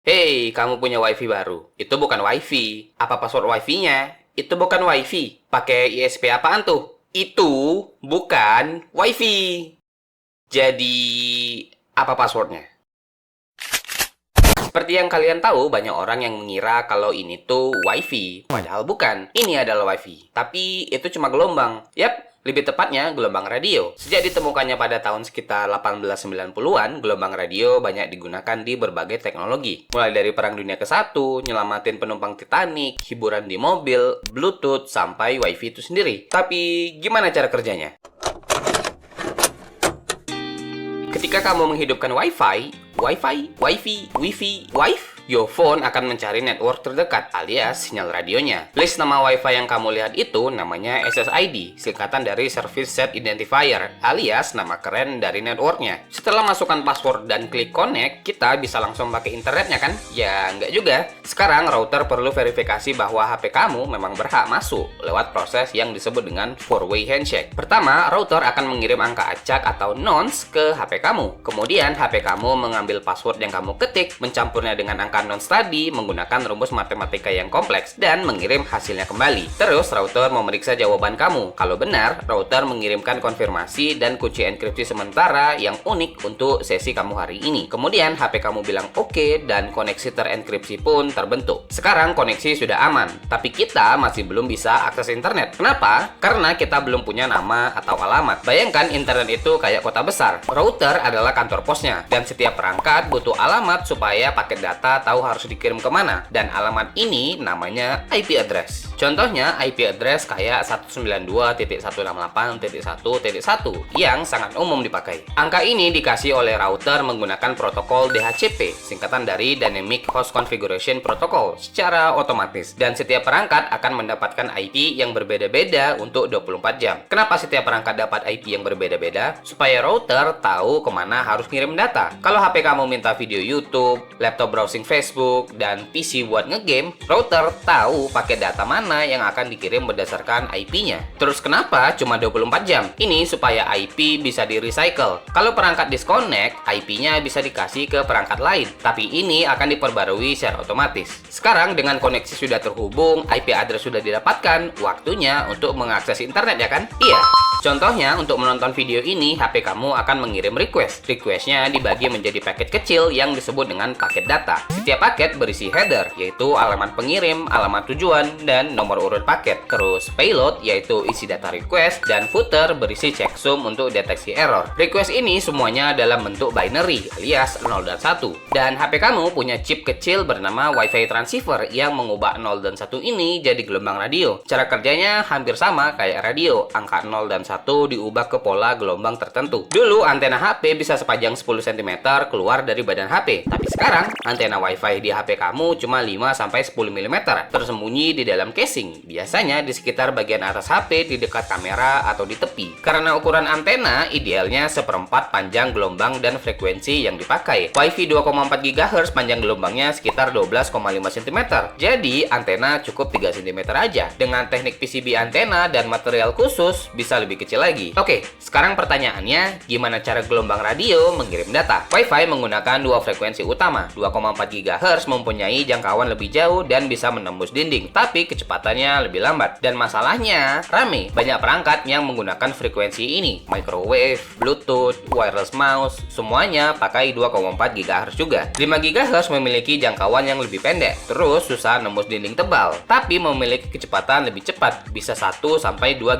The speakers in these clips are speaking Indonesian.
Hei, kamu punya WiFi baru. Itu bukan WiFi. Apa password WiFi-nya? Itu bukan WiFi. Pakai ISP apaan tuh? Itu bukan WiFi. Jadi, apa passwordnya? Seperti yang kalian tahu, banyak orang yang mengira kalau ini tuh WiFi. Padahal bukan. Ini adalah WiFi. Tapi itu cuma gelombang. Yap, lebih tepatnya gelombang radio. Sejak ditemukannya pada tahun sekitar 1890-an, gelombang radio banyak digunakan di berbagai teknologi. Mulai dari Perang Dunia ke-1, nyelamatin penumpang Titanic, hiburan di mobil, Bluetooth, sampai WiFi itu sendiri. Tapi gimana cara kerjanya? Ketika kamu menghidupkan Wi-Fi, your phone akan mencari network terdekat alias sinyal radionya. List nama Wi-Fi yang kamu lihat itu namanya SSID, singkatan dari Service Set Identifier, alias nama keren dari networknya. Setelah masukkan password dan klik connect, kita bisa langsung pakai internetnya kan? Ya, nggak juga. Sekarang router perlu verifikasi bahwa HP kamu memang berhak masuk lewat proses yang disebut dengan four-way handshake. Pertama, router akan mengirim angka acak atau nonce ke HP kamu. Kemudian, HP kamu mengambil password yang kamu ketik, mencampurnya dengan angka nonce tadi menggunakan rumus matematika yang kompleks dan mengirim hasilnya kembali. Terus router memeriksa jawaban kamu. Kalau benar, router mengirimkan konfirmasi dan kunci enkripsi sementara yang unik untuk sesi kamu hari ini. Kemudian HP kamu bilang oke dan koneksi terenkripsi pun terbentuk. Sekarang koneksi sudah aman, tapi kita masih belum bisa akses internet. Kenapa? Karena kita belum punya nama atau alamat. Bayangkan internet itu kayak kota besar. Router adalah kantor posnya dan setiap perangkat butuh alamat supaya paket data tahu harus dikirim kemana, dan alamat ini namanya IP address. Contohnya IP address kayak 192.168.1.1 yang sangat umum dipakai. Angka ini dikasih oleh router menggunakan protokol DHCP, singkatan dari Dynamic Host Configuration Protocol, secara otomatis, dan setiap perangkat akan mendapatkan IP yang berbeda-beda untuk 24 jam. Kenapa setiap perangkat dapat IP yang berbeda-beda? Supaya router tahu kemana harus ngirim data. Kalau HP kamu minta video YouTube, laptop browsing Facebook, dan PC buat ngegame, router tahu paket data mana yang akan dikirim berdasarkan IP-nya. Terus kenapa cuma 24 jam? Ini supaya IP bisa di-recycle. Kalau perangkat disconnect, IP-nya bisa dikasih ke perangkat lain, tapi ini akan diperbarui secara otomatis. Sekarang dengan koneksi sudah terhubung, IP address sudah didapatkan, waktunya untuk mengakses internet ya kan? Iya. Contohnya, untuk menonton video ini, HP kamu akan mengirim request. Requestnya dibagi menjadi paket kecil yang disebut dengan paket data. Setiap paket berisi header, yaitu alamat pengirim, alamat tujuan, dan nomor urut paket. Terus payload, yaitu isi data request, dan footer berisi checksum untuk deteksi error. Request ini semuanya dalam bentuk binary, alias 0 dan 1. Dan HP kamu punya chip kecil bernama Wi-Fi transceiver yang mengubah 0 dan 1 ini jadi gelombang radio. Cara kerjanya hampir sama kayak radio. Angka 0 dan 1 diubah ke pola gelombang tertentu. Dulu antena HP bisa sepanjang 10 cm keluar dari badan HP. Tapi sekarang antena Wi-Fi di HP kamu cuma 5-10 mm tersembunyi di dalam casing. Biasanya di sekitar bagian atas HP, di dekat kamera atau di tepi. Karena ukuran antena idealnya seperempat panjang gelombang dan frekuensi yang dipakai. Wi-Fi 2,4 GHz panjang gelombangnya sekitar 12,5 cm. Jadi antena cukup 3 cm aja. Dengan teknik PCB antena dan material khusus bisa lebih kecil lagi. Oke, sekarang pertanyaannya, gimana cara gelombang radio mengirim data? Wi-Fi menggunakan dua frekuensi utama. 2,4 GHz mempunyai jangkauan lebih jauh dan bisa menembus dinding, tapi kecepatannya lebih lambat. Dan masalahnya, rame. Banyak perangkat yang menggunakan frekuensi ini. Microwave, Bluetooth, wireless mouse, semuanya pakai 2,4 GHz juga. 5 GHz memiliki jangkauan yang lebih pendek, terus susah nembus dinding tebal, tapi memiliki kecepatan lebih cepat, bisa 1-2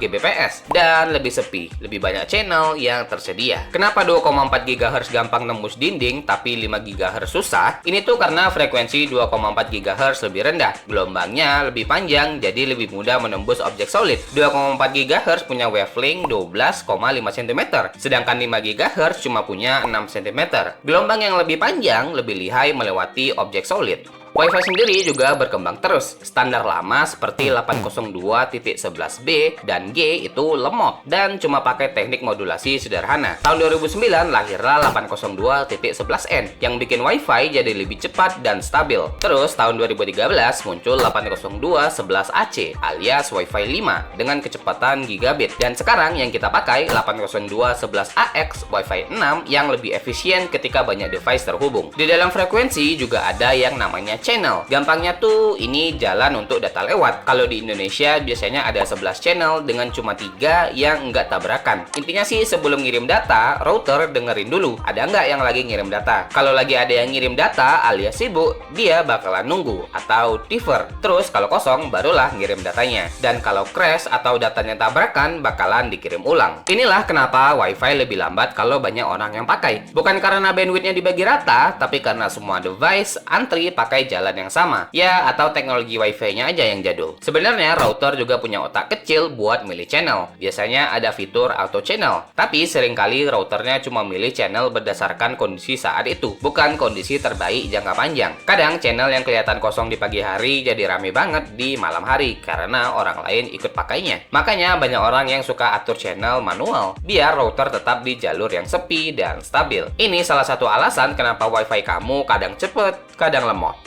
Gbps, dan lebih sepi, lebih banyak channel yang tersedia. Kenapa 2,4 GHz gampang nembus dinding, tapi 5 GHz susah? Ini tuh karena frekuensi 2,4 GHz lebih rendah, gelombangnya lebih panjang, jadi lebih mudah menembus objek solid. 2,4 GHz punya wavelength 12,5 cm, sedangkan 5 GHz cuma punya 6 cm. Gelombang yang lebih panjang lebih lihai melewati objek solid. Wi-Fi sendiri juga berkembang terus. Standar lama seperti 802.11b dan G itu lemot dan cuma pakai teknik modulasi sederhana. Tahun 2009 lahirlah 802.11n yang bikin Wi-Fi jadi lebih cepat dan stabil. Terus tahun 2013 muncul 802.11ac alias Wi-Fi 5 dengan kecepatan gigabit. Dan sekarang yang kita pakai 802.11ax Wi-Fi 6 yang lebih efisien ketika banyak device terhubung. Di dalam frekuensi juga ada yang namanya channel. Gampangnya tuh ini jalan untuk data lewat. Kalau di Indonesia biasanya ada 11 channel dengan cuma 3 yang nggak tabrakan. Intinya sih sebelum ngirim data, router dengerin dulu ada nggak yang lagi ngirim data. Kalau lagi ada yang ngirim data alias sibuk, dia bakalan nunggu atau defer. Terus kalau kosong barulah ngirim datanya. Dan kalau crash atau datanya tabrakan bakalan dikirim ulang. Inilah kenapa Wi-Fi lebih lambat kalau banyak orang yang pakai. Bukan karena bandwidthnya dibagi rata, tapi karena semua device antri pakai jalan yang sama. Ya, atau teknologi Wi-Fi-nya aja yang jadul. Sebenarnya router juga punya otak kecil buat milih channel. Biasanya ada fitur auto channel, tapi seringkali routernya cuma milih channel berdasarkan kondisi saat itu, bukan kondisi terbaik jangka panjang. Kadang channel yang kelihatan kosong di pagi hari jadi rame banget di malam hari karena orang lain ikut pakainya. Makanya banyak orang yang suka atur channel manual biar router tetap di jalur yang sepi dan stabil. Ini salah satu alasan kenapa Wi-Fi kamu kadang cepet, kadang lemot.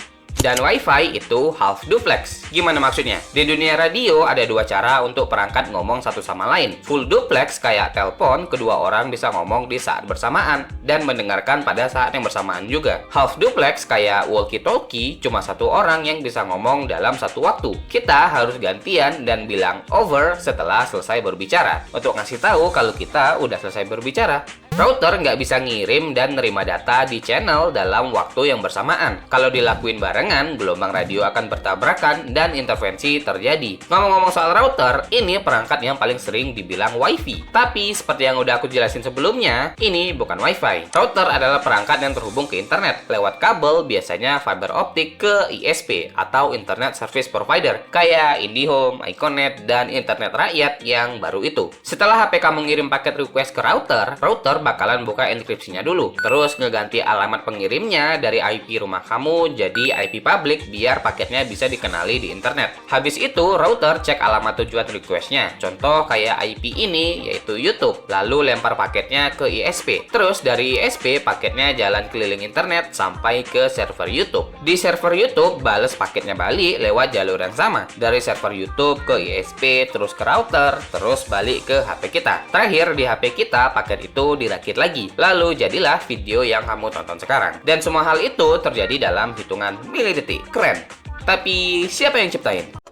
Dan Wi-Fi itu half duplex. Gimana maksudnya? Di dunia radio ada dua cara untuk perangkat ngomong satu sama lain. Full duplex kayak telepon, kedua orang bisa ngomong di saat bersamaan dan mendengarkan pada saat yang bersamaan juga. Half duplex kayak walkie-talkie, cuma satu orang yang bisa ngomong dalam satu waktu. Kita harus gantian dan bilang over setelah selesai berbicara untuk ngasih tahu kalau kita udah selesai berbicara. Router nggak bisa ngirim dan nerima data di channel dalam waktu yang bersamaan. Kalau dilakuin barengan, gelombang radio akan bertabrakan dan intervensi terjadi. Ngomong-ngomong soal router, ini perangkat yang paling sering dibilang Wi-Fi. Tapi seperti yang udah aku jelasin sebelumnya, ini bukan Wi-Fi. Router adalah perangkat yang terhubung ke internet lewat kabel, biasanya fiber optik ke ISP atau Internet Service Provider kayak IndiHome, iConnect, dan internet rakyat yang baru itu. Setelah HP kamu ngirim paket request ke router bakalan buka enkripsinya dulu. Terus ngeganti alamat pengirimnya dari IP rumah kamu jadi IP public biar paketnya bisa dikenali di internet. Habis itu router cek alamat tujuan requestnya. Contoh kayak IP ini yaitu YouTube. Lalu lempar paketnya ke ISP. Terus dari ISP paketnya jalan keliling internet sampai ke server YouTube. Di server YouTube bales paketnya balik lewat jalur yang sama. Dari server YouTube ke ISP terus ke router terus balik ke HP kita. Terakhir di HP kita paket itu dirakit lagi. Lalu jadilah video yang kamu tonton sekarang. Dan semua hal itu terjadi dalam hitungan milidetik. Keren. Tapi siapa yang ciptain?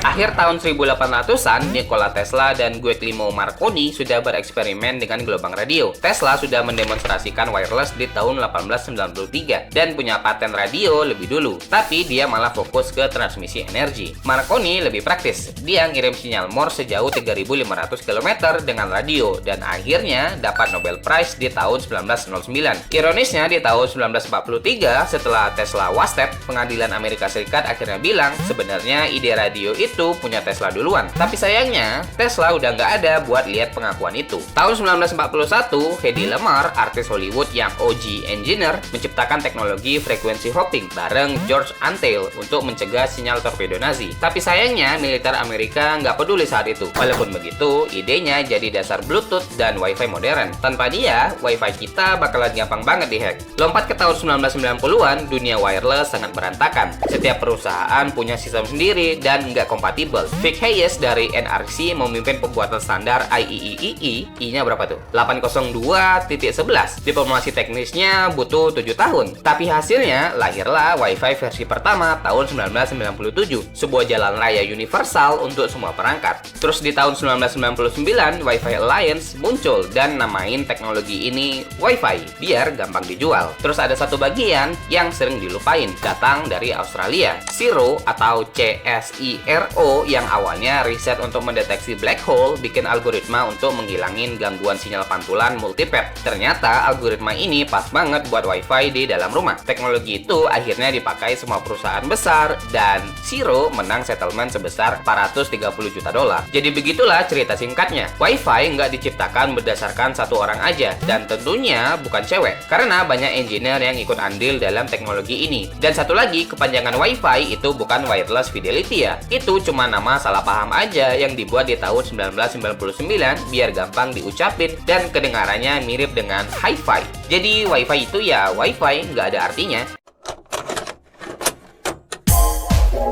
Akhir tahun 1800-an, Nikola Tesla dan Guglielmo Marconi sudah bereksperimen dengan gelombang radio. Tesla sudah mendemonstrasikan wireless di tahun 1893 dan punya paten radio lebih dulu. Tapi dia malah fokus ke transmisi energi. Marconi lebih praktis. Dia ngirim sinyal Morse sejauh 3.500 km dengan radio dan akhirnya dapat Nobel Prize di tahun 1909. Ironisnya di tahun 1943 setelah Tesla wasted, pengadilan Amerika Serikat akhirnya bilang sebenarnya ide radio itu punya Tesla duluan. Tapi sayangnya, Tesla udah nggak ada buat lihat pengakuan itu. Tahun 1941, Hedy Lamarr, artis Hollywood yang OG engineer, menciptakan teknologi frekuensi hopping bareng George Antheil untuk mencegah sinyal torpedo Nazi. Tapi sayangnya, militer Amerika nggak peduli saat itu. Walaupun begitu, idenya jadi dasar Bluetooth dan Wi-Fi modern. Tanpa dia, Wi-Fi kita bakalan gampang banget dihack. Lompat ke tahun 1990-an, dunia wireless sangat berantakan. Setiap perusahaan punya sistem sendiri dan nggak kompatibel. Vic Hayes dari NRC memimpin pembuatan standar IEEE. I-nya berapa tuh? 802.11. Diplomasi teknisnya butuh 7 tahun. Tapi hasilnya lahirlah Wi-Fi versi pertama tahun 1997. Sebuah jalan raya universal untuk semua perangkat. Terus di tahun 1999, Wi-Fi Alliance muncul dan namain teknologi ini Wi-Fi biar gampang dijual. Terus ada satu bagian yang sering dilupain, datang dari Australia. CIRO atau CSIRO UFO yang awalnya riset untuk mendeteksi black hole bikin algoritma untuk menghilangin gangguan sinyal pantulan multipath. Ternyata algoritma ini pas banget buat wifi di dalam rumah. Teknologi itu akhirnya dipakai semua perusahaan besar dan Zero menang settlement sebesar 430 juta dolar. Jadi begitulah cerita singkatnya. Wifi nggak diciptakan berdasarkan satu orang aja dan tentunya bukan cewek karena banyak engineer yang ikut andil dalam teknologi ini. Dan satu lagi, kepanjangan wifi itu bukan wireless fidelity ya. Itu cuma nama salah paham aja yang dibuat di tahun 1999 biar gampang diucapin dan kedengarannya mirip dengan hi-fi. Jadi wifi itu ya wifi, nggak ada artinya.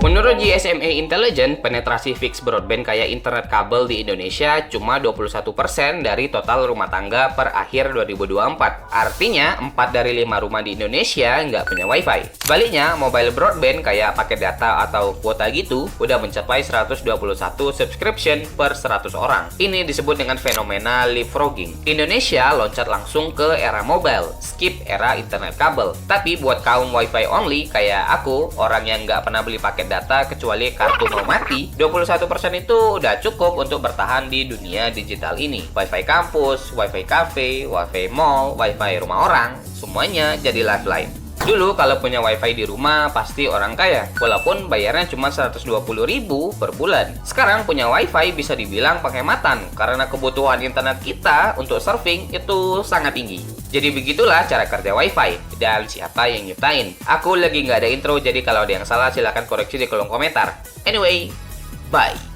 Menurut GSMA Intelligence, penetrasi fixed broadband kayak internet kabel di Indonesia cuma 21% dari total rumah tangga per akhir 2024. Artinya, 4 dari 5 rumah di Indonesia nggak punya wifi. Sebaliknya, mobile broadband kayak paket data atau kuota gitu udah mencapai 121 subscription per 100 orang. Ini disebut dengan fenomena leapfrogging. Indonesia loncat langsung ke era mobile, skip era internet kabel. Tapi buat kaum wifi only kayak aku, orang yang nggak pernah beli paket data kecuali kartu mau mati, 21% itu udah cukup untuk bertahan di dunia digital ini. Wifi kampus, wifi cafe, wifi mall, wifi rumah orang, semuanya jadi lifeline. Dulu kalau punya wifi di rumah pasti orang kaya, walaupun bayarnya cuma 120.000 per bulan. Sekarang punya wifi bisa dibilang penghematan karena kebutuhan internet kita untuk surfing itu sangat tinggi. Jadi begitulah cara kerja wifi dan siapa yang nyiptain. Aku lagi nggak ada intro, jadi kalau ada yang salah silahkan koreksi di kolom komentar. Anyway, bye.